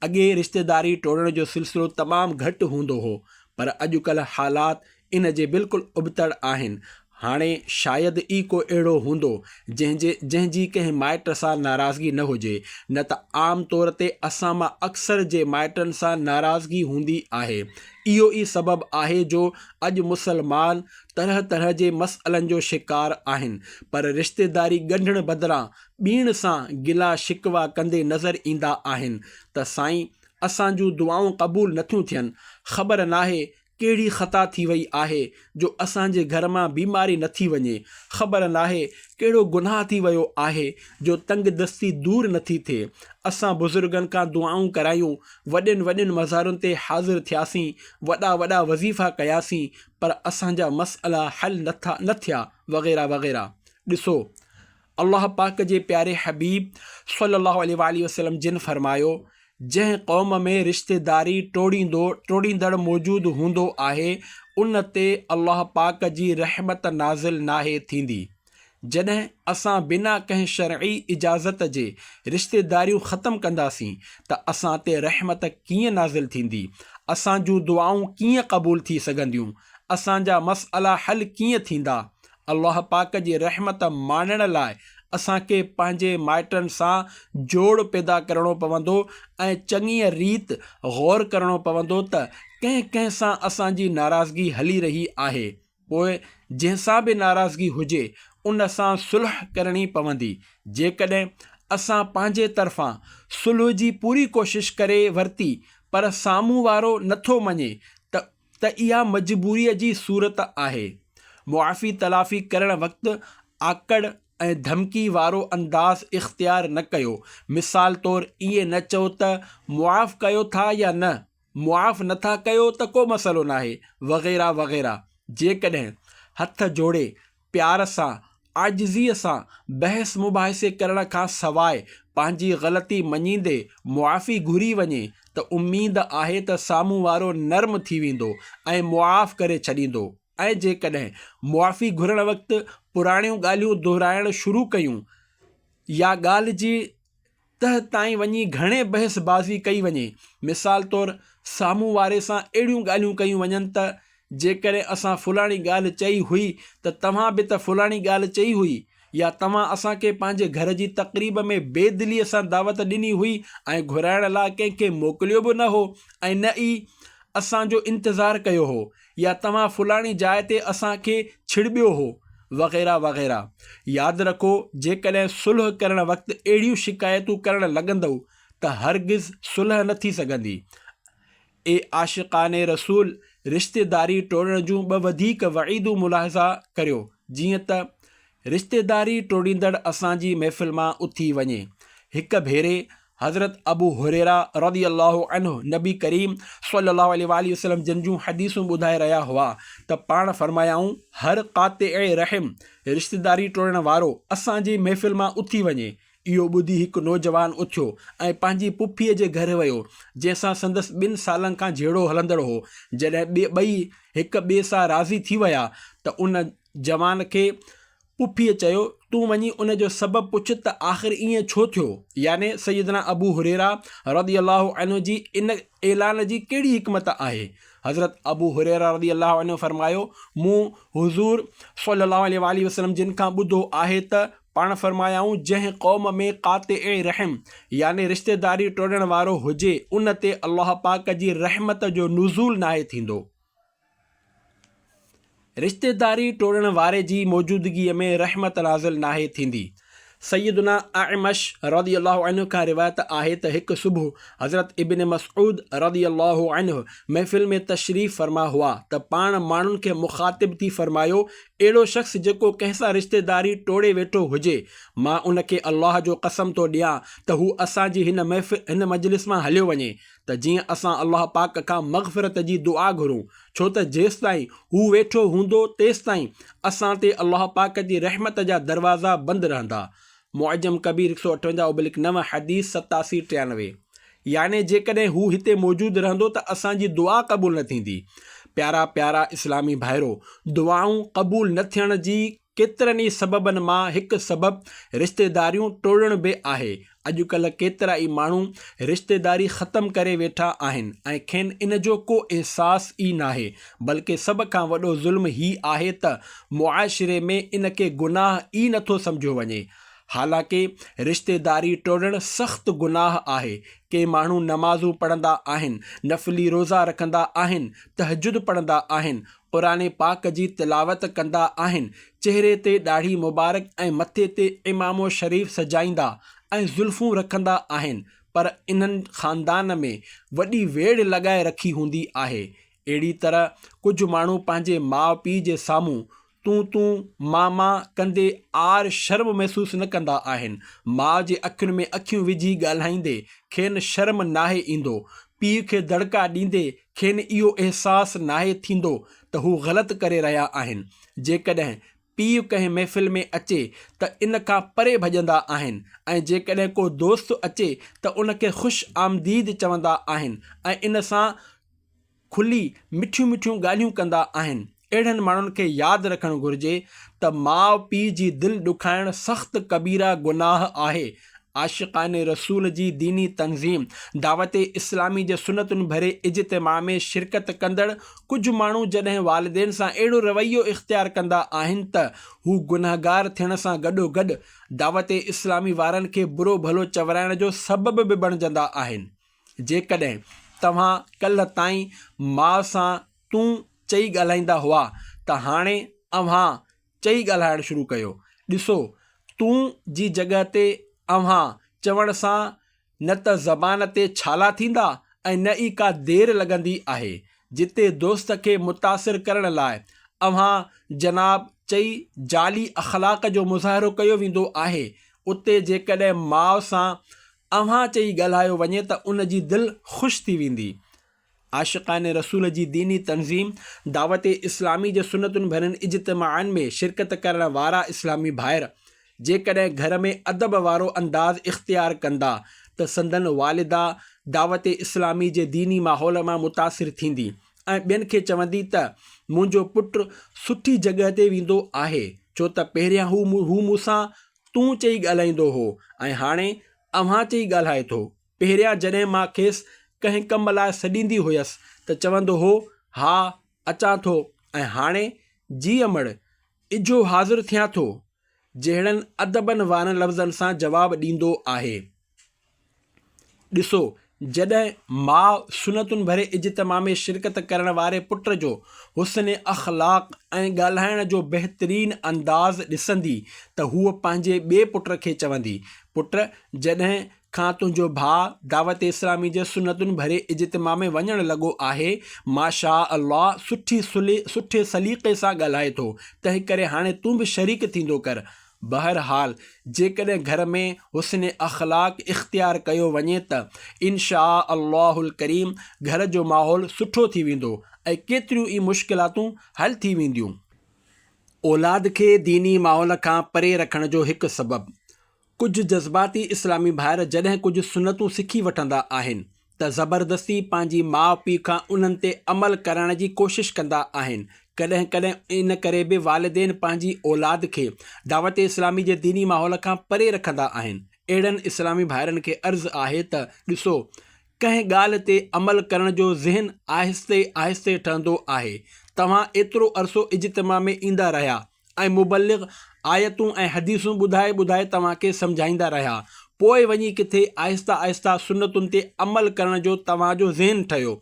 अॻे रिश्तेदारी टोड़ण जो सिलसिलो तमामु घटि हूंदो हो, पर अॼुकल्ह हालात इन जे बिल्कुलु उबतड़ आहिनि। हाणे शायदि ई को अहिड़ो हूंदो जंहिंजी कंहिं माइट सां नाराज़गी न हुजे, न त आम तौर ते असां मां अक्सर जे माइटनि सां नाराज़गी हूंदी आहे। इहो ई सबबु आहे जो अॼु मुसलमान तरह तरह जे मसइलनि जो शिकार आहिनि, पर रिश्तेदारी ॻंढण बदिरां ॿीण सां गिला शिकवा कंदे नज़र ईंदा आहिनि त साईं असां जूं दुआऊं क़बूल नथियूं थियनि। ख़बर नाहे कहिड़ी ख़ता थी वई आहे जो असांजे घर मां बीमारी नथी वञे। ख़बर नाहे कहिड़ो गुनाह थी वियो आहे जो तंगदस्ती दूरि नथी थिए। असां बुज़ुर्गनि खां दुआऊं करायूं, वॾनि वॾनि मज़ारुनि ते हाज़िर थियासीं, वॾा वॾा वज़ीफ़ा कयासीं, पर असांजा मसइला हल न थिया वग़ैरह वग़ैरह। ॾिसो, अल्लाह पाक जे प्यारे हबीब सल्लल्लाहु अलैहि वसल्लम जिन फरमायो, जंहिं क़ौम में रिश्तेदारी टोड़ींदड़ मौजूदु हूंदो आहे उन ते अल्लाह पाक जी रहमत नाज़िल नाहे थींदी। जॾहिं असां बिना कंहिं शरई इजाज़त जे रिश्तेदारियूं ख़तमु कंदासीं त असां ते रहमत कीअं नाज़िल थींदी? असां जूं दुआऊं कीअं क़बूल थी सघंदियूं? असांजा मसइला हल कीअं थींदा? अल्लाह पाक जी रहमत माणण लाइ असांखे पंहिंजे माइटनि सां जोड़ पैदा करणो पवंदो ऐं चङीअ रीति ग़ौर करणो पवंदो त कंहिं सां असांजी नाराज़गी हली रही आहे। पोइ जंहिंसां बि नाराज़गी हुजे उन सां सुलह करणी पवंदी। जेकॾहिं असां पंहिंजे तरफ़ां सुलह जी पूरी कोशिशि करे वरिती पर साम्हूं वारो नथो मञे त इहा मजबूरीअ जी सूरत आहे। मुआफ़ी तलाफ़ी करण वक़्तु आकड़ ऐं धमकी वारो अंदाज़ इख़्तियार न कयो। मिसाल तौरु ईअं न चओ त मुआफ़ कयो था या न, मुआफ़ नथा कयो त को मसइलो नाहे वग़ैरह वग़ैरह। जेकॾहिं हथ जोड़े प्यार सां आजिज़ीअ सां बहस मुबाहिसे करण खां सवाइ पंहिंजी ग़लती मञींदे मुआफ़ी घुरी वञे त उमेद आहे त साम्हूं वारो नर्म थी वेंदो ऐं मुआफ़ करे छॾींदो। ऐं जेकॾहिं मुआफ़ी घुरण वक़्तु पुराणियूं ॻाल्हियूं दोहिराइण शुरू कयूं या ॻाल्हि जी तह ताईं वञी घणे बहसबाज़ी कई वञे, मिसाल तौरु साम्हूं वारे सां अहिड़ियूं ॻाल्हियूं कयूं वञनि त जेकॾहिं असां फुलाणी ॻाल्हि चई हुई त तव्हां बि त फुलाणी ॻाल्हि चई हुई, या तव्हां असांखे पंहिंजे घर जी तक़रीब में बेदिलीअ सां दावत ॾिनी हुई ऐं घुराइण लाइ कंहिंखे मोकिलियो बि न हो ऐं न ई असांजो इंतज़ारु कयो हो, या तव्हां फुलाणी जाइ ते असांखे छिड़बियो हो वग़ैरह वग़ैरह। यादि रखो, जेकॾहिं सुलह करण वक़्तु अहिड़ियूं शिकायतूं करणु लॻंदव त हरगिज़ सुलह न थी सघंदी। ए आशिक़ाने रसूल, रिश्तेदारी टोड़ण जूं ॿ वधीक वईदूं मुलाहिज़ा करियो। जीअं त रिश्तेदारी टोड़ींदड़ असांजी महफ़िल मां उथी वञे। हिकु भेरे हज़रत अबू हुरैरा रज़ियल्लाहु अन्हु नबी करीम सल्लल्लाहु अलैहि वसल्लम जिन जूं हदीसूं ॿुधाए रहिया हुआ त पाण फरमायाऊं, हर क़ातिअ रहम, रिश्तेदारी टोड़ण वारो असांजी महफ़िल मां उथी वञे। इहो ॿुधी हिकु नौजवान उथियो ऐं पंहिंजी पुफीअ जे घर वियो, जंहिंसां संदसि 2 सालनि खां जहिड़ो हलंदड़ हो। जॾहिं ॿई हिक ॿिए सां राज़ी थी विया त उन जवान खे पुफीअ चयो, तूं वञी उन जो सबबु पुछ त आख़िर ईअं छो थियो, याने सैयदना अबू हुरैरा रज़ियल्लाहु अन्हु जी इन ऐलान जी कहिड़ी हिकमत आहे। हज़रत अबू हुरैरा रज़ियल्लाहु अन्हु फरमायो, मूं हुज़ूर सल्लल्लाहु अलैहि वसल्लम जिन खां ॿुधो आहे त पाण फरमायाऊं, जंहिं क़ौम में क़ातिअ रहम याने रिश्तेदारी टोड़ण वारो हुजे उन ते अल्लाह पाक जी रहमत जो नुज़ूल नाहे थींदो। रिश्तेदारी टोड़ण वारे जी मौजूदगीअ में रहमत नाज़िल नाहे थींदी। सैयदना अअमश रज़ियल्लाहु अन्हु खां रिवायत आहे त हिकु सुबुह हज़रत इब्न मसऊद रज़ियल्लाहु अन्हु महफ़िल में तशरीफ़ फरमा हुआ त पाण माण्हुनि खे मुख़ातिब थी फरमायो, अहिड़ो शख़्स जेको कंहिंसां रिश्तेदारी टोड़े वेठो हुजे, मां उनखे अल्लाह जो कसम थो ॾियां त हू असांजी हिन मजलिस मां हलियो वञे त जीअं असां अल्लाह पाक खां मग़फ़िरत जी दुआ घुरूं, छो त जेसिताईं हू वेठो हूंदो तेसिताईं असां ते अल्लाह पाक जी रहमत जा दरवाज़ा बंदि रहंदा। मुअज्जम कबीर 158/9 हदीस 8793। याने जेकॾहिं हू हिते मौजूदु रहंदो त असांजी दुआ क़बूल न थींदी। प्यारा प्यारा इस्लामी भाइरो, दुआऊं क़बूल न थियण जी केतिरनि ई सबबनि मां हिकु सबबु रिश्तेदारियूं टोड़ण बि आहे। अॼुकल्ह केतिरा ई माण्हू रिश्तेदारी ख़तमु करे वेठा आहिनि ऐं खेनि इन जो को अहसासु ई नाहे, बल्कि सभ खां वॾो ज़ुल्म ही आहे त मुआशिरे में इन खे गुनाह ई नथो सम्झो वञे। हालांकि रिश्तेदारी टोड़णु सख़्तु गुनाह आहे। के माण्हू नमाज़ूं पढ़ंदा आहिनि, नफ़ली रोज़ा रखंदा आहिनि, तहजुद पढ़ंदा आहिनि, क़ुरान पाक जी तिलावत कंदा आहिनि, चहिरे ते ॾाढ़ी मुबारक ऐं मथे ते इमामो शरीफ़ सजाईंदा ऐं ज़ुल्फ़ूं रखंदा आहिनि, पर इन्हनि ख़ानदान में वॾी वेड़ लॻाए रखी हूंदी आहे। अहिड़ी तरह कुझु माण्हू पंहिंजे माउ पीउ जे साम्हूं तूं मां कंदे आर शर्म महसूसु न कंदा आहिनि। माउ जे अखियुनि में अखियूं विझी ॻाल्हाईंदे खेनि शर्म नाहे ईंदो। पीउ खे दड़का ॾींदे खेनि इहो अहसासु नाहे थींदो त हू ग़लति करे रहिया आहिनि। जेकॾहिं पीउ कंहिं महफ़िल में अचे त इन खां परे भॼंदा आहिनि ऐं जेकॾहिं को दोस्त अचे त उनखे ख़ुशि आमदीद चवंदा आहिनि ऐं इन सां खुली मिठियूं मिठियूं ॻाल्हियूं कंदा आहिनि। अहिड़नि माण्हुनि खे यादि रखणु घुरिजे त माउ पीउ जी दिलि ॾुखाइणु सख़्तु कबीरा गुनाह आहे। आशिक़ान रसूल जी दीनी तंज़ीम दावत इस्लामी जे सुनतुनि भरे इज्तिमा में शिरकत कंदड़ कुझु माण्हू जॾहिं वालिदैन सां अहिड़ो रवैयो इख़्तियार कंदा आहिनि त हू गुनहगार थियण सां गॾोगॾु दावत इस्लामी वारनि खे बुरो भलो चवराइण जो सबबु बि बणिजंदा आहिनि। जेकॾहिं तव्हां कल्ह ताईं माउ सां तूं चई ॻाल्हाईंदा हुआ त हाणे अव्हां चई ॻाल्हाइणु शुरू कयो। ॾिसो, तूं जी जॻह ते अव्हां चवण सां न त ज़बान ते छाला थींदा ऐं न ई का देरि लॻंदी आहे। जिते दोस्त खे मुतासिर करण लाइ अव्हां जनाब चई जाली अख़लाक़ जो मुज़ाहिरो कयो वेंदो आहे, उते जेकॾहिं माउ सां अव्हां चई ॻाल्हायो वञे त उन जी दिलि ख़ुशि थी वेंदी। आशिक़ान रसूल जी दीनी तंज़ीम दावत इस्लामी जे सुनतुनि भरियलु इज्तिमाअनि में शिरकत करण वारा इस्लामी भाइर जेकॾहिं घर में अदब वारो अंदाज़ इख़्तियार कंदा त संदन वालिदा दावत इस्लामी जे दीनी माहौल मां मुतासिर थींदी ऐं ॿियनि खे चवंदी त मुंहिंजो पुटु सुठी जॻह ते वेंदो आहे, छो त पहिरियां हू मूंसां तूं चई ॻाल्हाईंदो हो ऐं हाणे अव्हां चई ॻाल्हाए थो। पहिरियां जॾहिं मां खेसि कंहिं कम लाइ सॾींदी हुयसि त चवंदो हो हा अचां थो ऐं हाणे जी अमड़ इजो हाज़िर थियां थो। जहिड़नि अदबनि वारनि लफ़्ज़नि सां जवाबु ॾींदो आहे। ॾिसो, जॾहिं माउ सुनतुनि भरे इज्तिमा में शिरकत करण वारे पुट जो हुस्न अख़लाक़ ऐं ॻाल्हाइण जो बहितरीन अंदाज़ ॾिसंदी त हूअ पंहिंजे ॿिए पुट खे चवंदी, पुट जॾहिं खां तुंहिंजो भाउ दावत इस्लामी जे सुनतुनि भरे इज्तिमा में वञणु लॻो आहे, माशा अल्लाह सुठे सलीक़े सां ॻाल्हाए थो, तंहिं करे हाणे तूं बि शरीक थींदो कर। बहरहाल जेकॾहिं घर में हुस्न अख़लाक़ इख़्तियार कयो वञे त इंशा अल्लाहुल करीम घर जो माहौल सुठो थी वेंदो ऐं केतिरियूं ई मुश्किलातूं हल थी वेंदियूं। औलाद खे दीनी माहौल खां परे रखण जो हिकु सबबु, कुझु जज़्बाती इस्लामी भाइर जॾहिं कुझु सुनतूं सिखी वठंदा आहिनि त ज़बरदस्ती पंहिंजी माउ पीउ खां उन्हनि ते अमल करण जी कोशिशि कंदा आहिनि। कॾहिं कॾहिं इन करे बि वालिदैन पंहिंजी औलाद खे दावत इस्लामी जे दीनी माहौल खां परे रखंदा आहिनि। अहिड़नि इस्लामी भाइरनि खे अर्ज़ु आहे त ॾिसो, कंहिं ॻाल्हि ते अमल करण जो ज़हन आहिस्ते आहिस्ते ठहंदो आहे। तव्हां एतिरो अरसो इज्तिमा में ईंदा रहिया ऐं मुबल्लिग़ आयतूं ऐं हदीसूं ॿुधाए तव्हांखे सम्झाईंदा रहिया, पोइ वञी किथे आहिस्ता आहिस्ता सुनतुनि ते अमल करण जो तव्हांजो ज़हन ठहियो।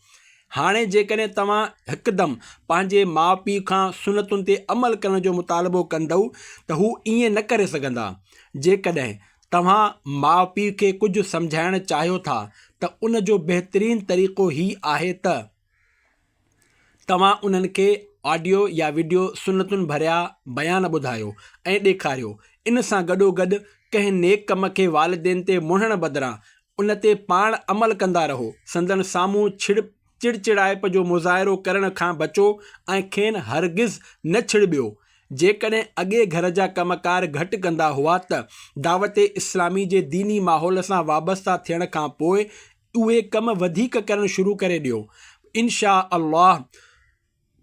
हाणे जेकॾहिं तव्हां हिकदमि पंहिंजे माउ पीउ खां सुनतुनि ते अमल करण जो मुतालबो कंदव त हू ईअं न करे सघंदा। जेकॾहिं तव्हां माउ पीउ खे कुझु सम्झाइणु चाहियो था त उन जो बहितरीनु तरीक़ो ही आहे त तव्हां उन्हनि खे ऑडियो या वीडियो सुनतुनि भरिया बयान ॿुधायो ऐं ॾेखारियो। इन सां गॾोगॾु कंहिं नेक कम खे वालिदैन ते मुड़ण बदिरां उन ते पाण अमल कंदा रहो। संदन साम्हूं चिड़चिड़ाइप जो मुज़ाहिरो करण खां बचो ऐं खेनि हरगिज़ न छिड़बियो। जेकॾहिं अॻे घर जा कमकार घटि कंदा हुआ त दावत इस्लामी जे दीनी माहौल सां वाबस्ता थियण खां पोइ उहे कम वधीक करणु शुरू करे ॾियो। इंशा अल्लाह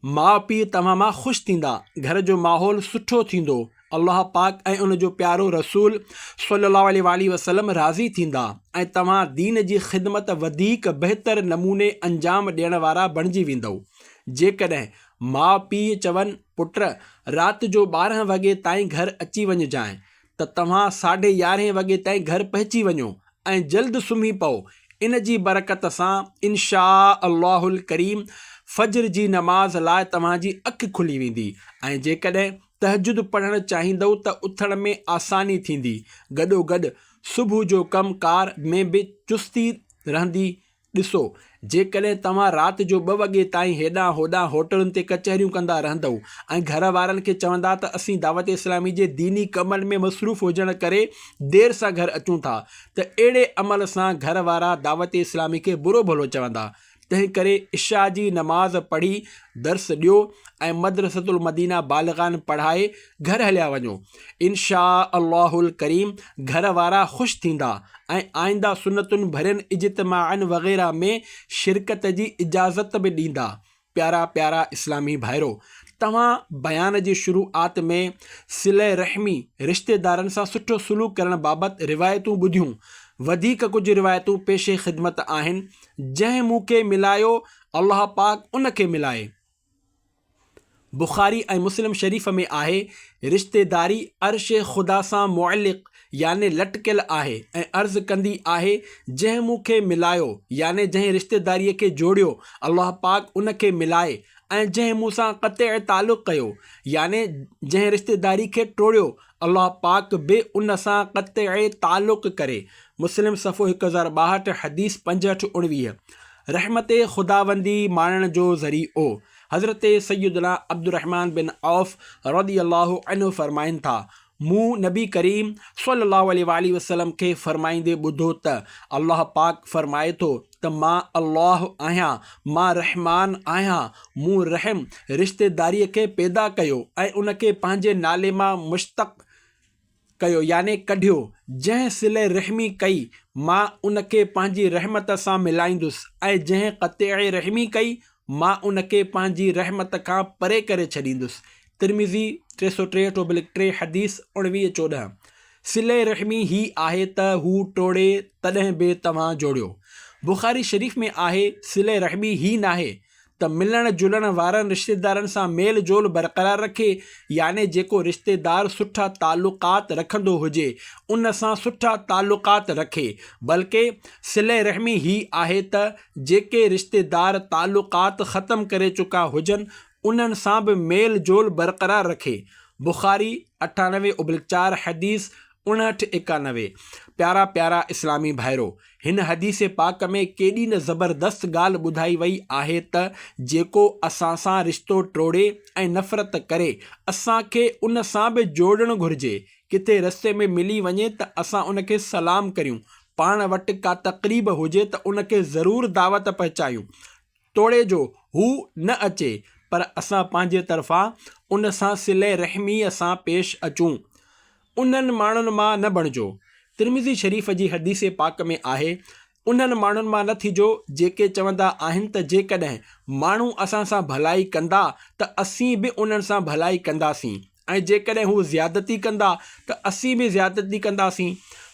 माउ पीउ तव्हां मां ख़ुशि थींदा, घर जो माहौल सुठो थींदो अल्लाह पाक ऐं उन जो प्यारो रसूल सल्लल्लाहु अलैहि वसल्लम राज़ी थींदा ऐं तव्हां दीन जी ख़िदमत वधीक बहितर नमूने अंजाम ॾियण वारा बणिजी वेंदव। जेकॾहिं माउ पीउ चवनि पुट राति जो 12 वॻे ताईं घर अची वञिजांइ त तव्हां 11:30 वॻे ताईं घर पहुची वञो ऐं जल्द सुम्ही पओ। इन जी बरकत सां इंशा अल्लाहुल करीम फज्र जी नमाज़ लाइ तव्हांजी अखि खुली वेंदी ऐं जेकॾहिं तहजुद पढ़णु चाहींदव त उथण में आसानी थींदी। गॾोगॾु सुबुह जो कमकार में बि चुस्ती रहंदी। ॾिसो, जेकॾहिं तव्हां राति जो 2 वॻे ताईं हेॾां होॾां होटलुनि ते कचहरियूं कंदा रहंदव ऐं घर वारनि खे चवंदा त असीं दावत इस्लामी जे दीनी कमनि में मसरूफ़ हुजण करे देरि सां घर अचूं था, त अहिड़े अमल सां घर वारा दावत इस्लामी खे बुरो भलो चवंदा। तंहिं करे इशा जी नमाज़ पढ़ी दर्स ॾियो ऐं मदरसतुल मदीना बालिग़ान पढ़ाए घर हलिया वञो। इंशा अल्लाहुल करीम घर वारा ख़ुशि थींदा ऐं आईंदा सुनतुनि भरियनि इज्तिमाअनि वग़ैरह में शिरकत जी इजाज़त बि ॾींदा। प्यारा प्यारा इस्लामी भाइरो, तव्हां बयान जी शुरूआत में सिले रहमी रिश्तेदारनि सां सुठो सलूक करण बाबति रिवायतूं ॿुधियूं। वधीक कुझु रिवायतूं पेशे ख़िदमत आहिनि। जंहिं मूंखे मिलायो अल्लाह पाक उन खे मिलाए। बुख़ारी ऐं मुस्लिम शरीफ़ में आहे, रिश्तेदारी अर्श ख़ुदा सां मुअल्लिक़ याने लटकियल आहे ऐं अर्ज़ु कंदी आहे, जंहिं मूंखे मिलायो याने जंहिं रिश्तेदारीअ खे जोड़ियो अल्लाह पाक उन खे मिलाए, ऐं जंहिं मूंसां क़तअ तालुक़ कयो याने जंहिं रिश्तेदारी खे टोड़ियो अल्लाह पाक बि उन सां क़तअ तालुक़ करे। मुस्लिम सफ़ो 1062 हदीस 65-19। रहमत ख़ुदावंदी माणण जो ज़रीओ। हज़रत सैयदना अब्दुर्रहमान बिन औफ़ रज़ियल्लाहु अन्हु फ़रमाइनि था, मूं नबी करीम सल्लल्लाहु अलैहि वसल्लम खे फ़रमाईंदे ॿुधो त अल्लाह पाक फ़रमाए थो त मां अल्लाह आहियां, मां रहमान आहियां, मूं रहम रिश्तेदारीअ खे पैदा कयो ऐं उन खे पंहिंजे नाले मां मुश्तक़ कयो याने कढियो। जंहिं सिले रहमी कई मां उन खे पंहिंजी रहमत सां मिलाईंदुसि ऐं जंहिं क़तअ रहमी कई मां उन खे पंहिंजी रहमत खां परे करे छॾींदुसि। तिरमिज़ी 363-3 हदीस 19-14। सिले रहमी ही आहे त हू टोड़े तॾहिं बि तव्हां जोड़ियो। बुख़ारी शरीफ़ में आहे, सिले रहमी ही नाहे त मिलण जुलण वारनि रिश्तेदारनि सां मेल जोल बरक़रार रखे, याने जेको रिश्तेदार सुठा तालुक़ात रखंदो हुजे उन सां सुठा तालुक़ात रखे, बल्कि सिले रहमी ही आहे त जेके रिश्तेदार तालुक़ात ख़तमु करे चुका हुजनि उन्हनि सां बि मेल जोल बरक़रार रखे। बुख़ारी 98-4 हदीस 59-91। प्यारा प्यारा इस्लामी भाइरो, हिन हदीस पाक में केॾी न ज़बरदस्त ॻाल्हि ॿुधाई वई आहे त जेको असां सां रिश्तो टोड़े ऐं नफ़रत करे असांखे उन सां बि जोड़णु घुरिजे। किथे रस्ते में मिली वञे त असां उन खे सलाम करियूं, पाण वटि का तक़रीब हुजे त उन खे ज़रूरु दावत पहुचायूं। तोड़े जो हू न अचे पर असां पंहिंजे तरफ़ां उन सां सिले रहमीअ सां पेश अचूं। उन्हनि माण्हुनि मां न बणिजो। तिरमिज़ी शरीफ़ जी हदीस पाक में आहे, उन्हनि माण्हुनि मां न थिजो जेके चवंदा आहिनि त जेकॾहिं माण्हू असां सां भलाई कंदा त असीं बि उन्हनि सां भलाई कंदासीं, ऐं जेकॾहिं हू ज़्यादती कंदा त असीं बि ज़्यादती कंदासीं।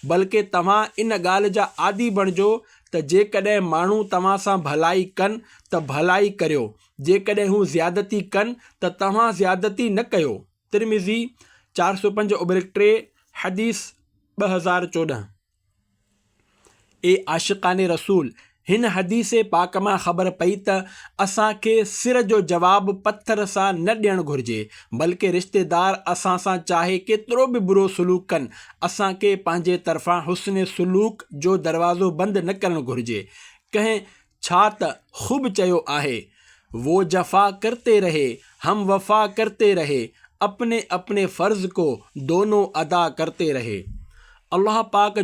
बल्कि तव्हां इन ॻाल्हि जा आदी बणिजो त जेकॾहिं माण्हू तव्हां सां भलाई कनि त भलाई करियो, जेकॾहिं हू ज़्यादती कनि त तव्हां ज़्यादती न कयो। तिरमिज़ी 405-3 हदीस 2014। ए आशिक़ाने रसूल, हिन हदीस पाक मां ख़बर पई त असांखे सिर जो जवाबु पत्थर सां न ॾियणु घुरिजे, बल्कि रिश्तेदार असां सां चाहे केतिरो बि बुरो सलूक कनि असांखे पंहिंजे तरफ़ां हुस्न सलूक जो दरवाज़ो बंदि न करणु घुरिजे। कंहिं छा त ख़ूब चयो आहे, वो जफ़ा करते रहे हम वफ़ा करते रहे, अपने अपने फ़र्ज़ को दोनों अदा करते रहे। अल्लाह पाक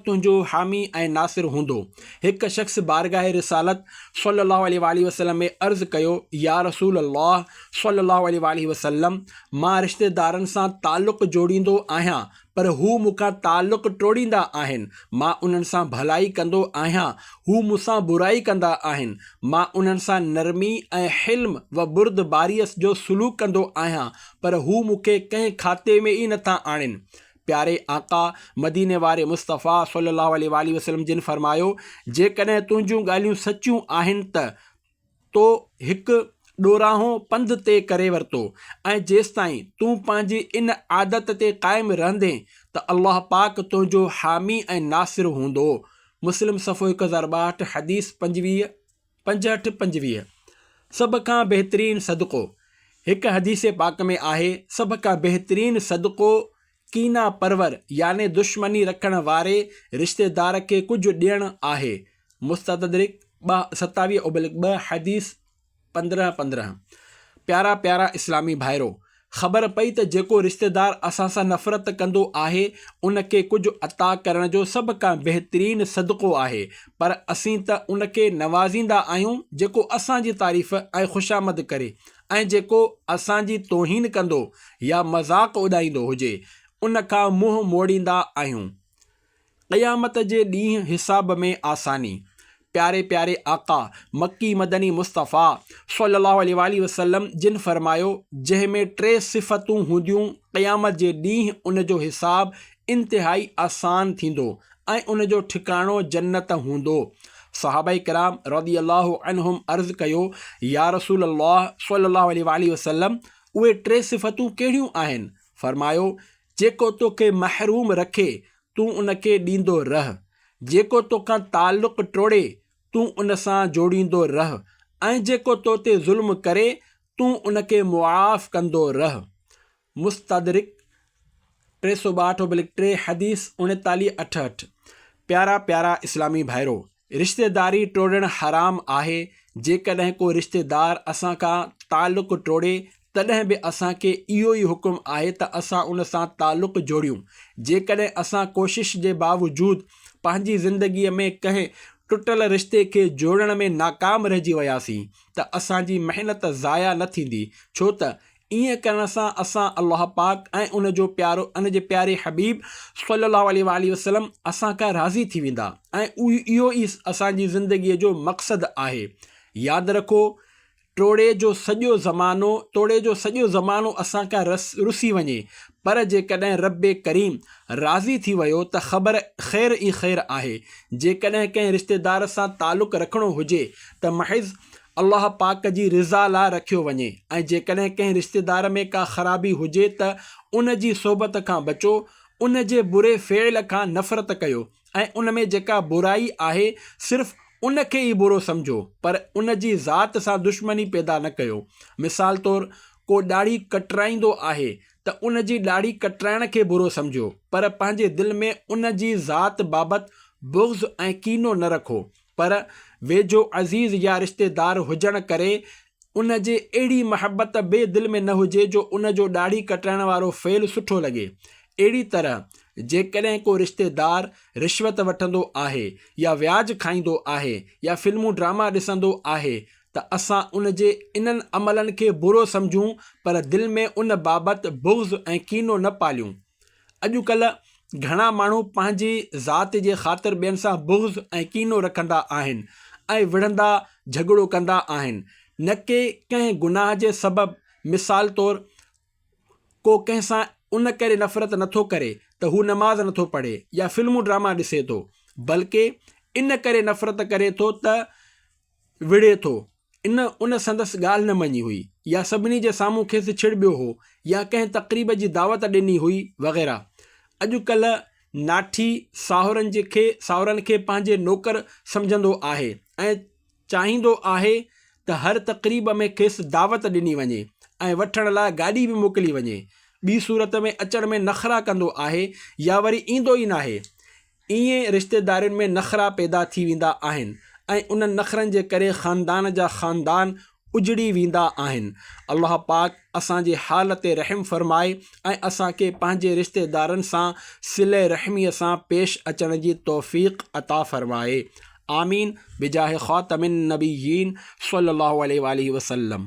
तुंहिंजो हामी ऐं नासिर हूंदो। हिकु शख़्स बारगाह रिसालत सल्लल्लाहु अलैहि वसल्लम में अर्ज़ु कयो, या रसूल अल्लाह सल्लल्लाहु अलैहि वसल्लम, मां रिश्तेदारनि सां ताल्लुक़ जोड़ींदो आहियां, पर हू मूंखां ताल्लुक़ टोड़ींदा आहिनि। मां उन्हनि सां भलाई कंदो आहियां, हू मूंसां बुराई कंदा आहिनि। मां उन्हनि सां नरमी ऐं हिल्म व बुर्दबारीअ जो सलूक कंदो आहियां, पर हू मूंखे कंहिं खाते में ई नथा आणनि। प्यारे आका मदीने वारे मुस्तफ़ा सल्लल्लाहु अलैहि वसल्लम जिन फरमायो, जेकॾहिं तुंहिंजूं ॻाल्हियूं सचियूं आहिनि त तो हिकु ॾोराहो पंधु ते करे वरितो, ऐं जेसिताईं तूं पंहिंजी इन आदत ते क़ाइमु रहंदे त अल्लाह पाक तुंहिंजो हामी ऐं नासिर हूंदो। मुस्लिम सफ़ो 1062 हदीस 65-25। सभ खां बहितरीनु सदक़ो। हिकु हदीस पाक में आहे, सभ खां बहितरीनु सदक़ो कीना परवर याने दुश्मनी रखण वारे रिश्तेदार खे कुझु ॾियणु आहे। मुस्तदरिक 27/2 हदीस 15-15। प्यारा प्यारा इस्लामी भाइरो, ख़बर पई त जेको रिश्तेदार असां सां नफ़रत कंदो आहे उन खे कुझु अता करण जो सभ खां बहितरीनु सदक़ो आहे, पर असीं त उन खे नवाज़ींदा आहियूं जेको असांजी तारीफ़ ऐं ख़ुशामद करे, ऐं जेको असांजी तौहीन कंदो या मज़ाक़ उॾाईंदो हुजे उन खां मुंहुं मोड़ींदा आहियूं। क़यामत जे ॾींहुं हिसाब में आसानी। प्यारे प्यारे आका मक्की मदनी मुस्तफ़ा सल्लल्लाहु अलैहि वसल्लम जिन फरमायो, जंहिंमें 3 सिफ़तूं हूंदियूं, क़यामत जे ॾींहुं उन जो हिसाब इंतिहाई आसान थींदो ऐं उन जो ठिकाणो जन्नत हूंदो। सहाबाए किराम रज़ियल्लाहु अन्हुम अर्ज़ु कयो, या रसूल अल्लाह सल्लल्लाहु अलैहि वसल्लम, उहे 3 सिफ़तूं कहिड़ियूं आहिनि? फरमायो, जेको तोखे महरूम रखे तूं उन खे ॾींदो रह, जेको तोखां ताल्लुक़ टोड़े तूं उन सां जोड़ींदो रह, ऐं जेको तो ते ज़ुल्म करे तूं उन खे मुआफ़ कंदो रह। मुस्तदरिक 362/3 हदीस 39-68। प्यारा प्यारा इस्लामी भाइरो, रिश्तेदारी टोड़णु हराम आहे। जेकॾहिं को रिश्तेदार असां खां ताल्लुक़ टोड़े तॾहिं बि असांखे इहो ई हुकुम आहे त असां उन सां ताल्लुक़ जोड़ियूं। जेकॾहिं असां कोशिश जे बावजूदु पंहिंजी ज़िंदगीअ में कंहिं टुटल रिश्ते खे जोड़ण में नाकाम रहिजी वियासीं त असांजी महिनत ज़ाया न थींदी, छो त ईअं करण सां असां अल्लाह पाक ऐं उन जे प्यारे हबीब सल्लल्लाहु अलैहि वसल्लम असां खां राज़ी थी वेंदा, ऐं इहो ई असांजी ज़िंदगीअ जो मक़सदु आहे। यादि रखो, तोड़े जो सॼो ज़मानो असां खां रुसी वञे, पर जेकॾहिं रब्बे करीम राज़ी थी वियो त ख़बर ख़ैर ई ख़ैर आहे। जेकॾहिं कंहिं रिश्तेदार सां ताल्लुक़ रखिणो हुजे त महज़ अल्लाह पाक जी रिज़ा लाइ रखियो वञे, ऐं जेकॾहिं कंहिं रिश्तेदार में का ख़राबी हुजे त उन जी सोबत खां बचो, उन जे बुरे फ़ेल खां नफ़रत कयो, ऐं उन में जेका बुराई आहे सिर्फ़ु उन खे ई बुरो सम्झो, पर उन जी ज़ात सां दुश्मनी पैदा न कयो। मिसाल तौरु, को ॾाढ़ी कटराईंदो आहे त उन जी ॾाढ़ी कटराइण खे बुरो सम्झो, पर पंहिंजे दिलि में उन जी ज़ात बाबति बुग़्ज़ ऐं कीनो न रखो। पर वेझो अज़ीज़ या रिश्तेदार हुजण करे उन जे अहिड़ी महबत ॿिए दिलि में न हुजे जो उन जो ॾाढ़ी कटराइण वारो फ़ेल सुठो लॻे। अहिड़ी तरह जेकॾहिं को रिश्तेदार रिश्वत वठंदो आहे या व्याज खाईंदो आहे या फिल्मूं ड्रामा ॾिसंदो आहे त असां उन जे इन्हनि अमलनि खे बुरो सम्झूं, पर दिलि में उन बाबति बुग़्ज़ ऐं कीनो न पालियूं। अॼुकल्ह घणा माण्हू पंहिंजी ज़ात जे ख़ातिर ॿियनि सां बुग़्ज़ ऐं कीनो रखंदा आहिनि ऐं विढ़ंदा झगड़ो कंदा आहिनि, न कि कंहिं गुनाह जे सबबु। मिसाल तौरु, को कंहिं सां उन करे नफ़रत नथो करे त हू नमाज़ नथो पढ़े या फिल्मूं ड्रामा ॾिसे थो, बल्कि इन करे नफ़रत करे थो त विढ़े थो, उन संदसि ॻाल्हि न मञी हुई, या सभिनी जे साम्हूं खेसि छिड़बियो हो, या कंहिं तक़रीब जी दावत ॾिनी हुई वग़ैरह। अॼुकल्ह नाठी साहुरनि खे पंहिंजे नौकर सम्झंदो आहे ऐं चाहींदो आहे त हर तक़रीब में खेसि दावत ॾिनी वञे ऐं वठण लाइ गाॾी बि मोकिली वञे। ॿी सूरत में अचण में नख़रा कंदो आहे या वरी ईंदो ई नाहे। ईअं रिश्तेदारियुनि में नख़रा पैदा थी वेंदा आहिनि ऐं उन नख़रनि जे करे ख़ानदान जा ख़ानदान उजड़ी वेंदा आहिनि। अल्लाह पाक असांजे हाल ते रहम फरमाए ऐं असांखे पंहिंजे रिश्तेदारनि सां सिले रहमीअ सां पेश अचण जी तौफ़ीक़ अता फरमाए। आमीन बिजाह ख़ातमिन नबिय्यीन सल्लल्लाहु अलैहि वसल्लम।